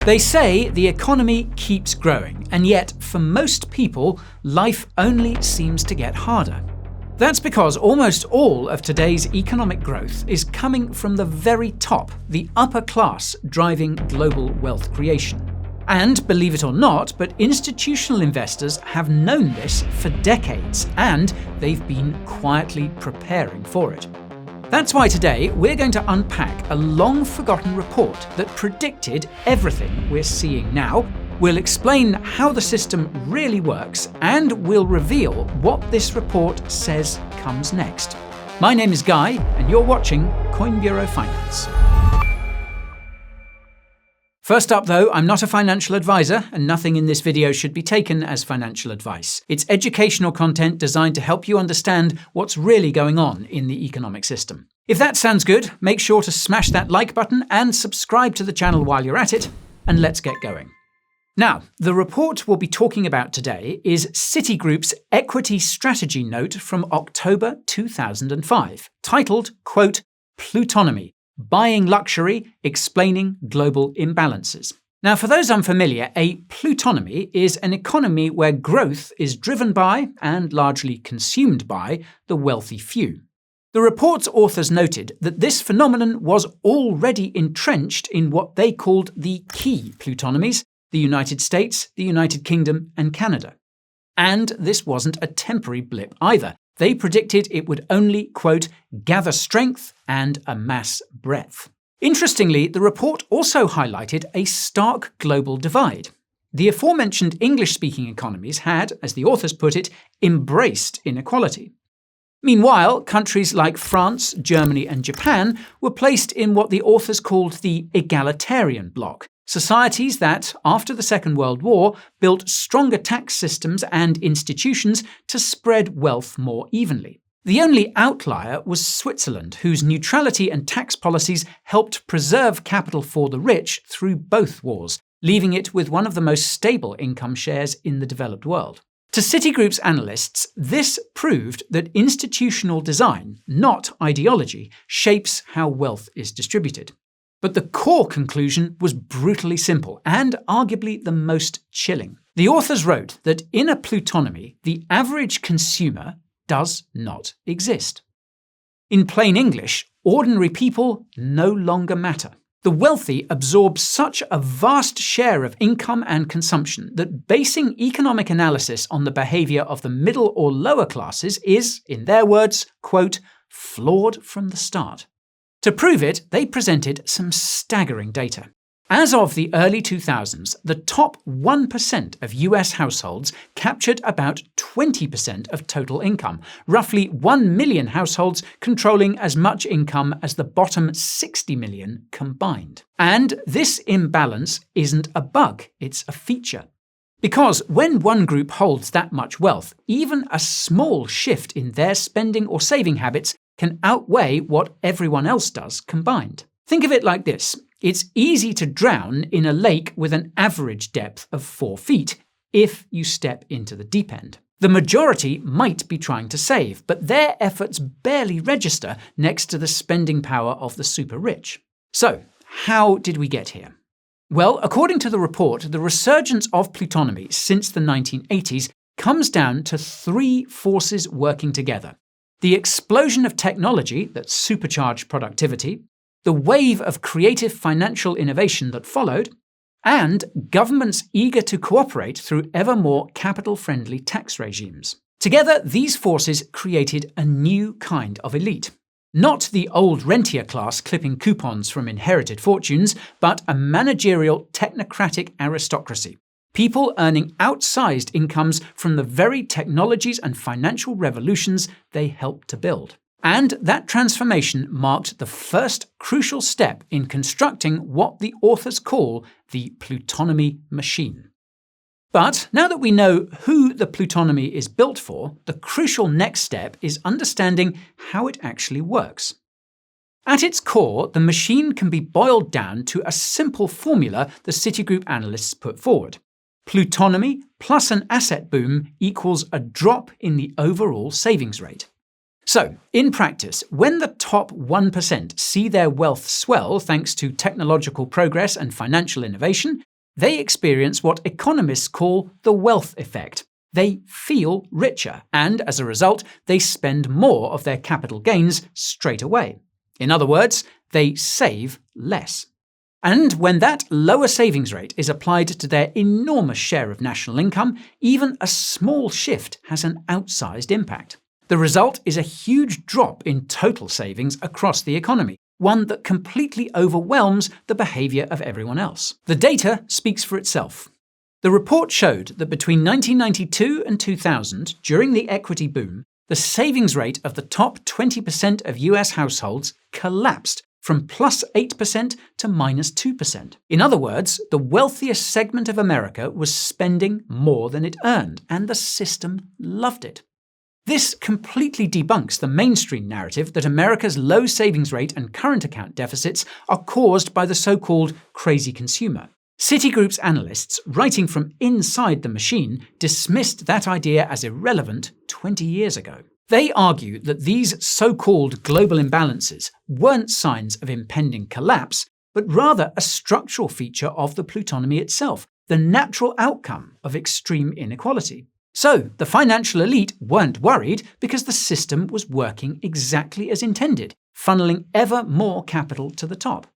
They say the economy keeps growing, and yet, for most people, life only seems to get harder. That's because almost all of today's economic growth is coming from the very top, the upper class, driving global wealth creation. And believe it or not, but institutional investors have known this for decades, and they've been quietly preparing for it. That's why today we're going to unpack a long-forgotten report that predicted everything we're seeing now. We'll explain how the system really works, and we'll reveal what this report says comes next. My name is Guy, and you're watching Coin Bureau Finance. First up though, I'm not a financial advisor, and nothing in this video should be taken as financial advice. It's educational content designed to help you understand what's really going on in the economic system. If that sounds good, make sure to smash that like button and subscribe to the channel while you're at it, and let's get going. Now, the report we'll be talking about today is Citigroup's Equity Strategy Note from October 2005, titled, quote, Plutonomy, Buying Luxury, Explaining Global Imbalances. Now, for those unfamiliar, a plutonomy is an economy where growth is driven by, and largely consumed by, the wealthy few. The report's authors noted that this phenomenon was already entrenched in what they called the key plutonomies, the United States, the United Kingdom, and Canada. And this wasn't a temporary blip either. They predicted it would only, quote, gather strength and amass breadth. Interestingly, the report also highlighted a stark global divide. The aforementioned English-speaking economies had, as the authors put it, embraced inequality. Meanwhile, countries like France, Germany, and Japan were placed in what the authors called the egalitarian bloc, societies that, after the Second World War, built stronger tax systems and institutions to spread wealth more evenly. The only outlier was Switzerland, whose neutrality and tax policies helped preserve capital for the rich through both wars, leaving it with one of the most stable income shares in the developed world. To Citigroup's analysts, this proved that institutional design, not ideology, shapes how wealth is distributed. But the core conclusion was brutally simple, and arguably the most chilling. The authors wrote that in a plutonomy, the average consumer does not exist. In plain English, ordinary people no longer matter. The wealthy absorb such a vast share of income and consumption that basing economic analysis on the behaviour of the middle or lower classes is, in their words, quote, flawed from the start. To prove it, they presented some staggering data. As of the early 2000s, the top 1% of US households captured about 20% of total income, roughly 1 million households controlling as much income as the bottom 60 million combined. And this imbalance isn't a bug, it's a feature. Because when one group holds that much wealth, even a small shift in their spending or saving habits can outweigh what everyone else does combined. Think of it like this. It's easy to drown in a lake with an average depth of 4 feet if you step into the deep end. The majority might be trying to save, but their efforts barely register next to the spending power of the super rich. So, how did we get here? Well, according to the report, the resurgence of plutonomy since the 1980s comes down to 3 forces working together. The explosion of technology that supercharged productivity, the wave of creative financial innovation that followed, and governments eager to cooperate through ever more capital-friendly tax regimes. Together, these forces created a new kind of elite. Not the old rentier class clipping coupons from inherited fortunes, but a managerial technocratic aristocracy. People earning outsized incomes from the very technologies and financial revolutions they helped to build. And that transformation marked the first crucial step in constructing what the authors call the plutonomy machine. But now that we know who the plutonomy is built for, the crucial next step is understanding how it actually works. At its core, the machine can be boiled down to a simple formula the Citigroup analysts put forward. Plutonomy plus an asset boom equals a drop in the overall savings rate. So, in practice, when the top 1% see their wealth swell thanks to technological progress and financial innovation, they experience what economists call the wealth effect. They feel richer, and as a result, they spend more of their capital gains straight away. In other words, they save less. And when that lower savings rate is applied to their enormous share of national income, even a small shift has an outsized impact. The result is a huge drop in total savings across the economy, one that completely overwhelms the behaviour of everyone else. The data speaks for itself. The report showed that between 1992 and 2000, during the equity boom, the savings rate of the top 20% of US households collapsed from plus 8% to minus 2%. In other words, the wealthiest segment of America was spending more than it earned, and the system loved it. This completely debunks the mainstream narrative that America's low savings rate and current account deficits are caused by the so-called crazy consumer. Citigroup's analysts, writing from inside the machine, dismissed that idea as irrelevant 20 years ago. They argue that these so-called global imbalances weren't signs of impending collapse, but rather a structural feature of the Plutonomy itself, the natural outcome of extreme inequality. So, the financial elite weren't worried because the system was working exactly as intended, funneling ever more capital to the top.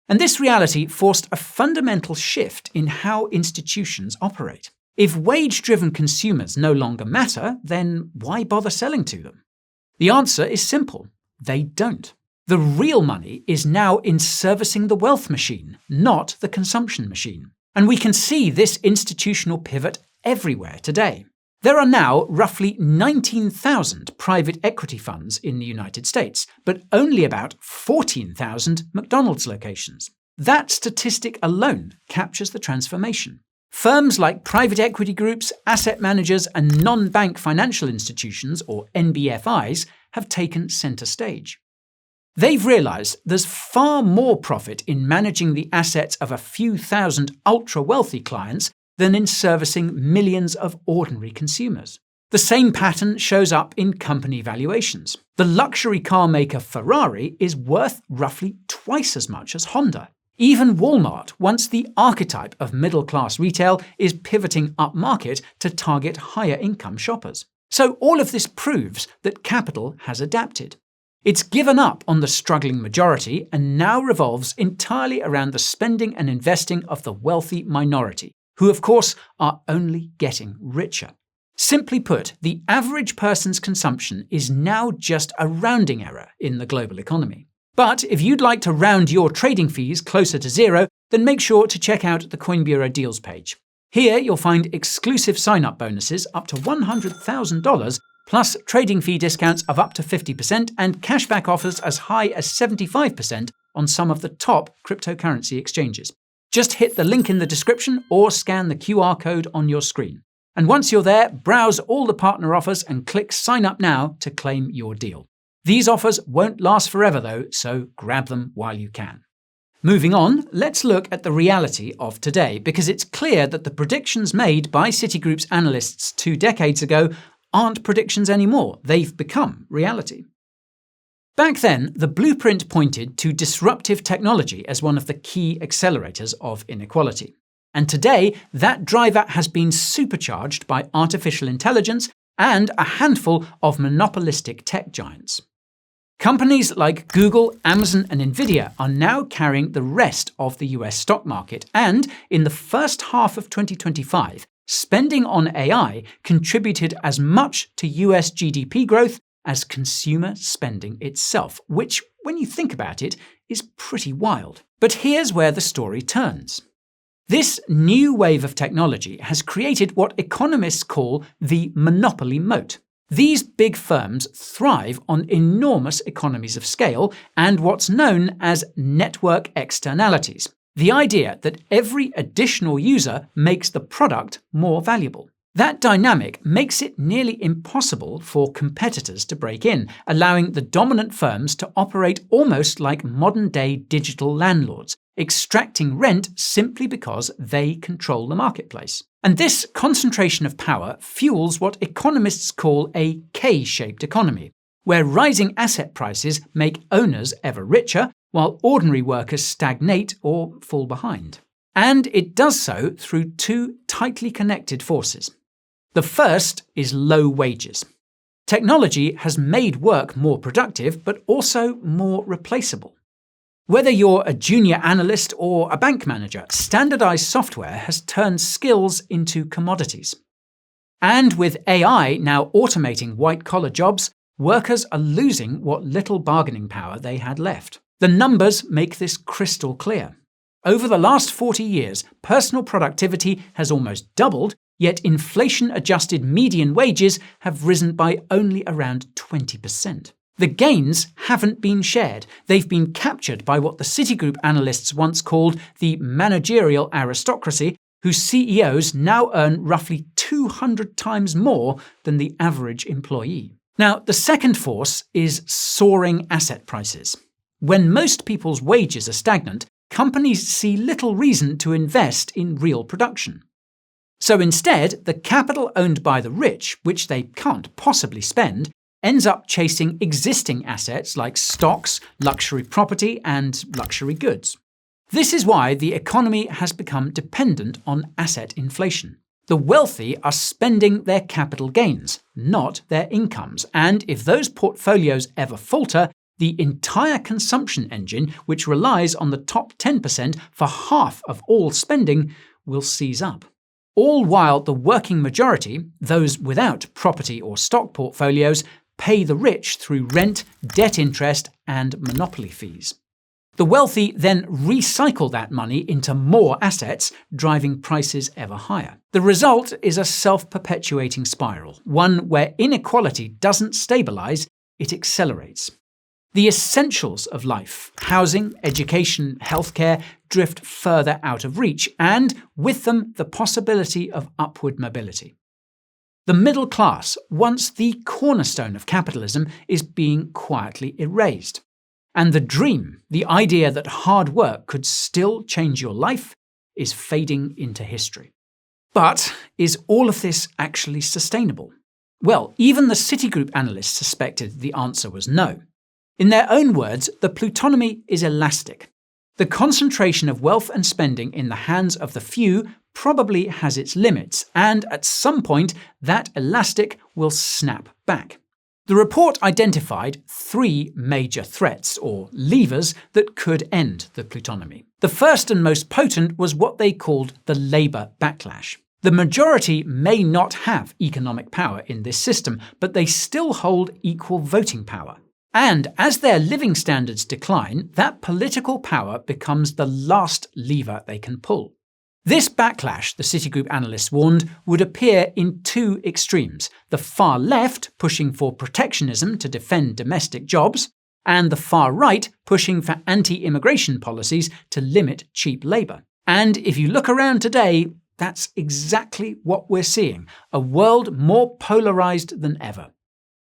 And this reality forced a fundamental shift in how institutions operate. If wage-driven consumers no longer matter, then why bother selling to them? The answer is simple: they don't. The real money is now in servicing the wealth machine, not the consumption machine. And we can see this institutional pivot everywhere today. There are now roughly 19,000 private equity funds in the United States, but only about 14,000 McDonald's locations. That statistic alone captures the transformation. Firms like private equity groups, asset managers, and non-bank financial institutions, or NBFIs, have taken center stage. They've realized there's far more profit in managing the assets of a few thousand ultra-wealthy clients than in servicing millions of ordinary consumers. The same pattern shows up in company valuations. The luxury car maker Ferrari is worth roughly twice as much as Honda. Even Walmart, once the archetype of middle-class retail, is pivoting upmarket to target higher-income shoppers. So all of this proves that capital has adapted. It's given up on the struggling majority and now revolves entirely around the spending and investing of the wealthy minority, who of course are only getting richer. Simply put, the average person's consumption is now just a rounding error in the global economy. But if you'd like to round your trading fees closer to zero, then make sure to check out the Coin Bureau deals page. Here you'll find exclusive sign-up bonuses up to $100,000, plus trading fee discounts of up to 50% and cashback offers as high as 75% on some of the top cryptocurrency exchanges. Just hit the link in the description or scan the QR code on your screen. And once you're there, browse all the partner offers and click Sign Up Now to claim your deal. These offers won't last forever though, so grab them while you can. Moving on, let's look at the reality of today, because it's clear that the predictions made by Citigroup's analysts 2 decades ago aren't predictions anymore. They've become reality. Back then, the blueprint pointed to disruptive technology as one of the key accelerators of inequality. And today, that driver has been supercharged by artificial intelligence and a handful of monopolistic tech giants. Companies like Google, Amazon, and Nvidia are now carrying the rest of the US stock market, and in the first half of 2025, spending on AI contributed as much to US GDP growth as consumer spending itself, which, when you think about it, is pretty wild. But here's where the story turns. This new wave of technology has created what economists call the monopoly moat. These big firms thrive on enormous economies of scale and what's known as network externalities, the idea that every additional user makes the product more valuable. That dynamic makes it nearly impossible for competitors to break in, allowing the dominant firms to operate almost like modern-day digital landlords, extracting rent simply because they control the marketplace. And this concentration of power fuels what economists call a K-shaped economy, where rising asset prices make owners ever richer, while ordinary workers stagnate or fall behind. And it does so through two tightly connected forces. The first is low wages. Technology has made work more productive, but also more replaceable. Whether you're a junior analyst or a bank manager, standardized software has turned skills into commodities. And with AI now automating white-collar jobs, workers are losing what little bargaining power they had left. The numbers make this crystal clear. Over the last 40 years, personal productivity has almost doubled, yet inflation-adjusted median wages have risen by only around 20%. The gains haven't been shared. They've been captured by what the Citigroup analysts once called the managerial aristocracy, whose CEOs now earn roughly 200 times more than the average employee. Now, the second force is soaring asset prices. When most people's wages are stagnant, companies see little reason to invest in real production. So instead, the capital owned by the rich, which they can't possibly spend, ends up chasing existing assets like stocks, luxury property, and luxury goods. This is why the economy has become dependent on asset inflation. The wealthy are spending their capital gains, not their incomes, and if those portfolios ever falter, the entire consumption engine, which relies on the top 10% for half of all spending, will seize up. All while the working majority, those without property or stock portfolios, pay the rich through rent, debt interest, and monopoly fees. The wealthy then recycle that money into more assets, driving prices ever higher. The result is a self-perpetuating spiral, one where inequality doesn't stabilize, it accelerates. The essentials of life, housing, education, healthcare, drift further out of reach, and with them the possibility of upward mobility. The middle class, once the cornerstone of capitalism, is being quietly erased. And the dream, the idea that hard work could still change your life, is fading into history. But is all of this actually sustainable? Well, even the Citigroup analysts suspected the answer was no. In their own words, the Plutonomy is elastic. The concentration of wealth and spending in the hands of the few probably has its limits, and at some point, that elastic will snap back. The report identified three major threats, or levers, that could end the Plutonomy. The first and most potent was what they called the labour backlash. The majority may not have economic power in this system, but they still hold equal voting power. And as their living standards decline, that political power becomes the last lever they can pull. This backlash, the Citigroup analysts warned, would appear in two extremes: the far left pushing for protectionism to defend domestic jobs, and the far right pushing for anti-immigration policies to limit cheap labour. And if you look around today, that's exactly what we're seeing, a world more polarised than ever.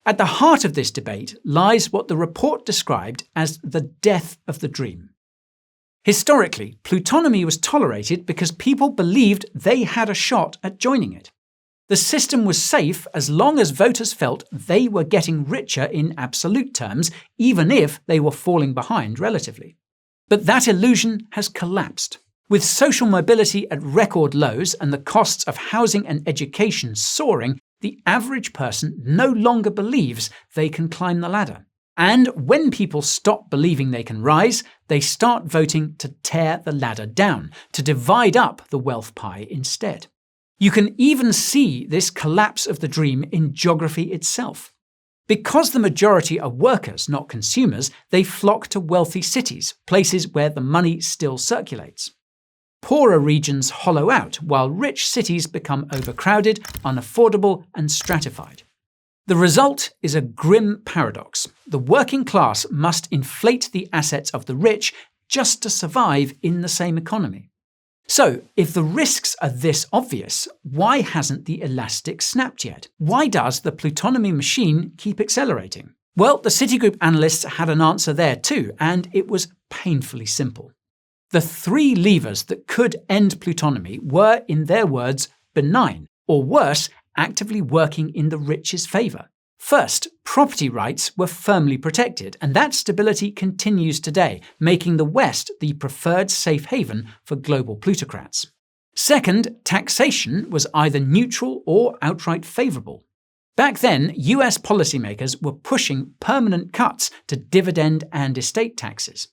At the heart of this debate lies what the report described as the death of the dream. Historically, Plutonomy was tolerated because people believed they had a shot at joining it. The system was safe as long as voters felt they were getting richer in absolute terms, even if they were falling behind relatively. But that illusion has collapsed. With social mobility at record lows and the costs of housing and education soaring, the average person no longer believes they can climb the ladder. And when people stop believing they can rise, they start voting to tear the ladder down, to divide up the wealth pie instead. You can even see this collapse of the dream in geography itself. Because the majority are workers, not consumers, they flock to wealthy cities, places where the money still circulates. Poorer regions hollow out, while rich cities become overcrowded, unaffordable, and stratified. The result is a grim paradox. The working class must inflate the assets of the rich just to survive in the same economy. So, if the risks are this obvious, why hasn't the elastic snapped yet? Why does the Plutonomy machine keep accelerating? Well, the Citigroup analysts had an answer there too, and it was painfully simple. The three levers that could end Plutonomy were, in their words, benign, or worse, actively working in the rich's favour. First, property rights were firmly protected, and that stability continues today, making the West the preferred safe haven for global plutocrats. Second, taxation was either neutral or outright favourable. Back then, US policymakers were pushing permanent cuts to dividend and estate taxes.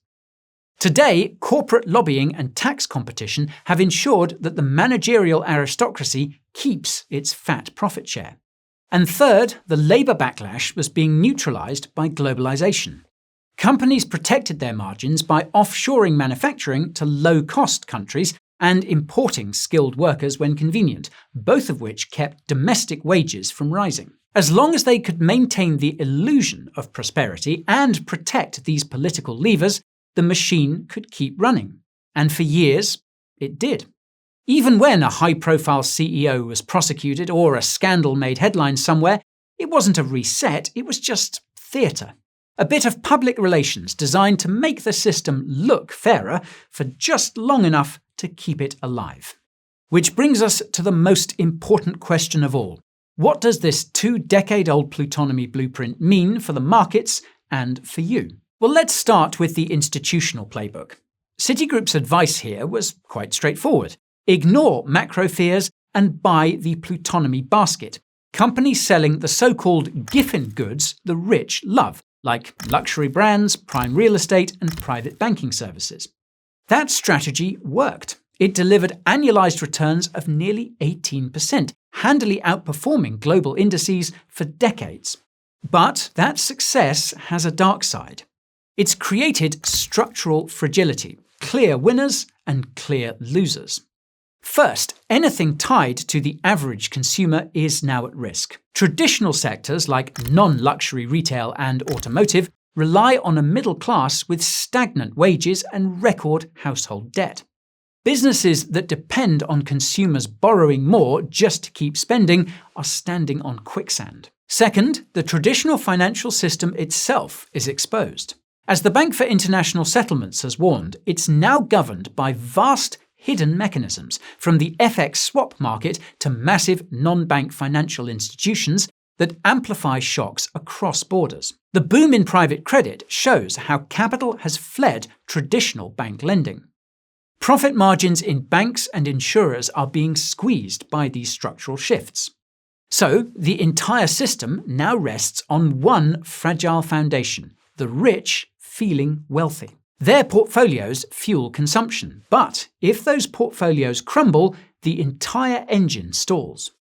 Today, corporate lobbying and tax competition have ensured that the managerial aristocracy keeps its fat profit share. And third, the labour backlash was being neutralised by globalisation. Companies protected their margins by offshoring manufacturing to low-cost countries and importing skilled workers when convenient, both of which kept domestic wages from rising. As long as they could maintain the illusion of prosperity and protect these political levers, the machine could keep running. And for years, it did. Even when a high-profile CEO was prosecuted or a scandal made headlines somewhere, it wasn't a reset, it was just theatre. A bit of public relations designed to make the system look fairer for just long enough to keep it alive. Which brings us to the most important question of all. What does this 2-decade-old Plutonomy blueprint mean for the markets and for you? Well, let's start with the institutional playbook. Citigroup's advice here was quite straightforward. Ignore macro fears and buy the Plutonomy basket. Companies selling the so-called Giffen goods the rich love, like luxury brands, prime real estate, and private banking services. That strategy worked. It delivered annualized returns of nearly 18%, handily outperforming global indices for decades. But that success has a dark side. It's created structural fragility, clear winners and clear losers. First, anything tied to the average consumer is now at risk. Traditional sectors like non-luxury retail and automotive rely on a middle class with stagnant wages and record household debt. Businesses that depend on consumers borrowing more just to keep spending are standing on quicksand. Second, the traditional financial system itself is exposed. As the Bank for International Settlements has warned, it's now governed by vast hidden mechanisms, from the FX swap market to massive non-bank financial institutions that amplify shocks across borders. The boom in private credit shows how capital has fled traditional bank lending. Profit margins in banks and insurers are being squeezed by these structural shifts. So, the entire system now rests on one fragile foundation: the rich feeling wealthy. Their portfolios fuel consumption, but if those portfolios crumble, the entire engine stalls.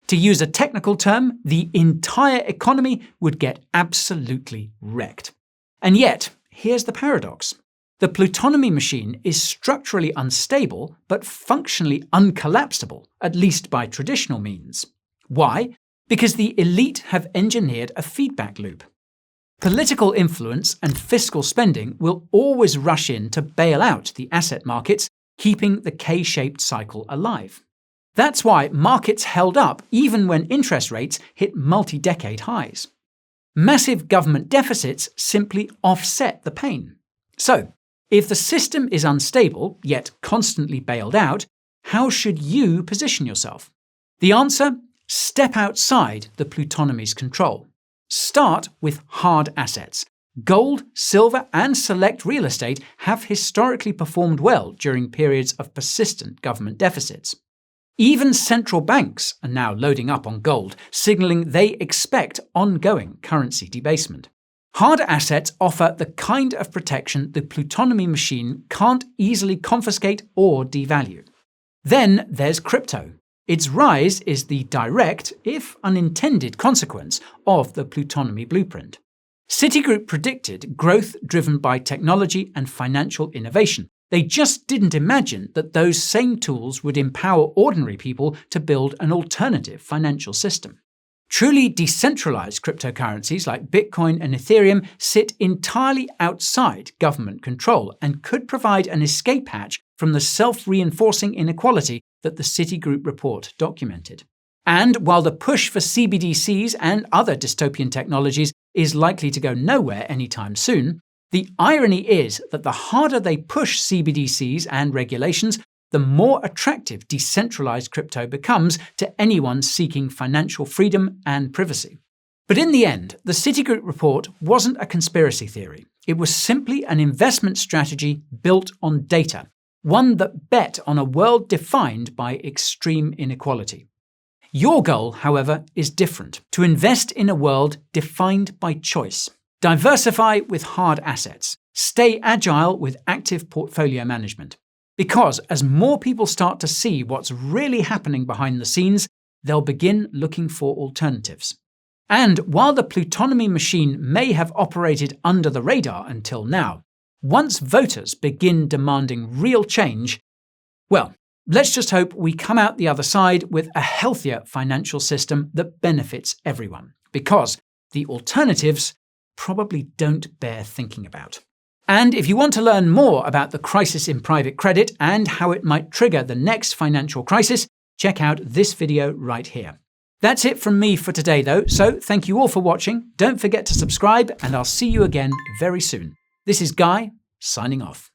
To use a technical term, the entire economy would get absolutely wrecked. And yet, here's the paradox. The Plutonomy machine is structurally unstable, but functionally uncollapsible, at least by traditional means. Why? Because the elite have engineered a feedback loop. Political influence and fiscal spending will always rush in to bail out the asset markets, keeping the K-shaped cycle alive. That's why markets held up even when interest rates hit multi-decade highs. Massive government deficits simply offset the pain. So, if the system is unstable, yet constantly bailed out, how should you position yourself? The answer? Step outside the Plutonomy's control. Start with hard assets. Gold, silver, and select real estate have historically performed well during periods of persistent government deficits. Even central banks are now loading up on gold, signaling they expect ongoing currency debasement. Hard assets offer the kind of protection the Plutonomy machine can't easily confiscate or devalue. Then there's crypto. Its rise is the direct, if unintended, consequence of the Plutonomy blueprint. Citigroup predicted growth driven by technology and financial innovation. They just didn't imagine that those same tools would empower ordinary people to build an alternative financial system. Truly decentralized cryptocurrencies like Bitcoin and Ethereum sit entirely outside government control and could provide an escape hatch from the self-reinforcing inequality that the Citigroup report documented. And while the push for CBDCs and other dystopian technologies is likely to go nowhere anytime soon, the irony is that the harder they push CBDCs and regulations, the more attractive decentralized crypto becomes to anyone seeking financial freedom and privacy. But in the end, the Citigroup report wasn't a conspiracy theory. It was simply an investment strategy built on data, one that bet on a world defined by extreme inequality. Your goal, however, is different: to invest in a world defined by choice. Diversify with hard assets. Stay agile with active portfolio management. Because as more people start to see what's really happening behind the scenes, they'll begin looking for alternatives. And while the Plutonomy machine may have operated under the radar until now, once voters begin demanding real change, well, let's just hope we come out the other side with a healthier financial system that benefits everyone, because the alternatives probably don't bear thinking about. And if you want to learn more about the crisis in private credit and how it might trigger the next financial crisis, check out this video right here. That's it from me for today though, so thank you all for watching. Don't forget to subscribe and I'll see you again very soon. This is Guy, signing off.